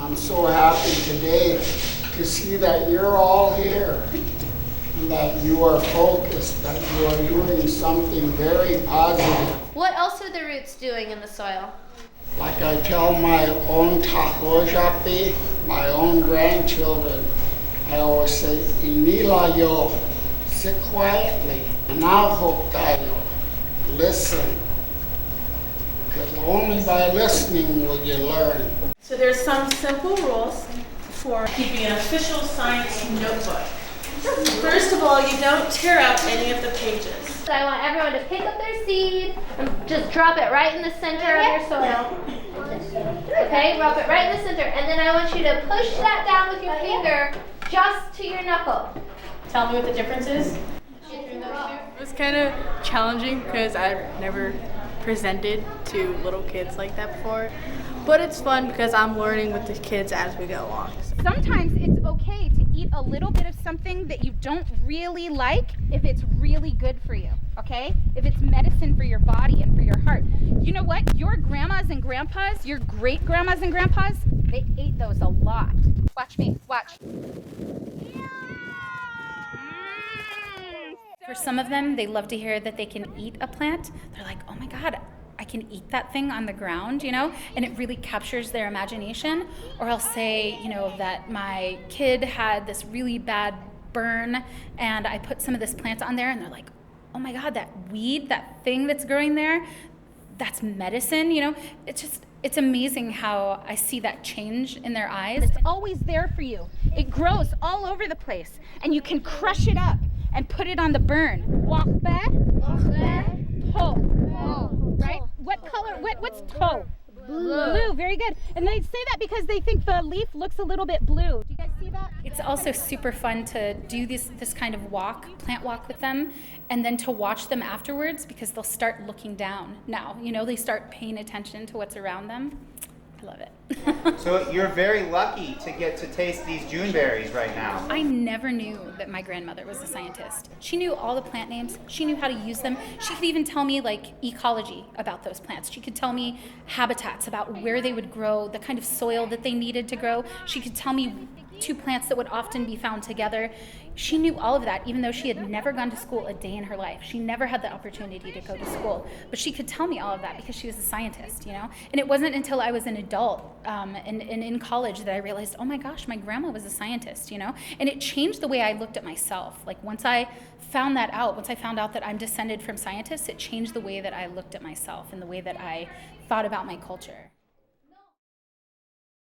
I'm so happy today to see that you're all here, and that you are focused, that you are doing something very positive. What else are the roots doing in the soil? Like I tell my own tahojapi, my own grandchildren, I always say, Inila yo, sit quietly, Anaho tayo, listen. Because only by listening will you learn. So there's some simple rules for keeping an official science notebook. First of all, you don't tear up any of the pages. So I want everyone to pick up their seed and just drop it right in the center of your soil. Okay, drop it right in the center. And then I want you to push that down with your finger just to your knuckle. Tell me what the difference is. It was kind of challenging because I've never presented to little kids like that before. But it's fun because I'm learning with the kids as we go along. Sometimes it's okay to eat a little bit of something that you don't really like if it's really good for you, okay? If it's medicine for your body and for your heart. You know what? Your grandmas and grandpas, your great grandmas and grandpas, they ate those a lot. Watch me, watch. For some of them, they love to hear that they can eat a plant. They're like, oh my God, I can eat that thing on the ground, you know? And it really captures their imagination. Or I'll say, you know, that my kid had this really bad burn and I put some of this plant on there and they're like, oh my God, that weed, that thing that's growing there, that's medicine, you know? It's amazing how I see that change in their eyes. It's always there for you. It grows all over the place and you can crush it up and put it on the burn. Toe. Right? What color? What's toe? Blue. Very good. And they say that because they think the leaf looks a little bit blue. Do you guys see that? It's also super fun to do this kind of plant walk with them, and then to watch them afterwards because they'll start looking down now. You know, they start paying attention to what's around them. I love it. So you're very lucky to get to taste these June berries right now. I never knew that my grandmother was a scientist. She knew all the plant names. She knew how to use them. She could even tell me like ecology about those plants. She could tell me habitats about where they would grow, the kind of soil that they needed to grow. She could tell me two plants that would often be found together. She knew all of that, even though she had never gone to school a day in her life. She never had the opportunity to go to school, but she could tell me all of that because she was a scientist, you know? And it wasn't until I was an adult and in college that I realized, oh my gosh, my grandma was a scientist, you know? And it changed the way I looked at myself. Like once I found out that I'm descended from scientists, it changed the way that I looked at myself and the way that I thought about my culture.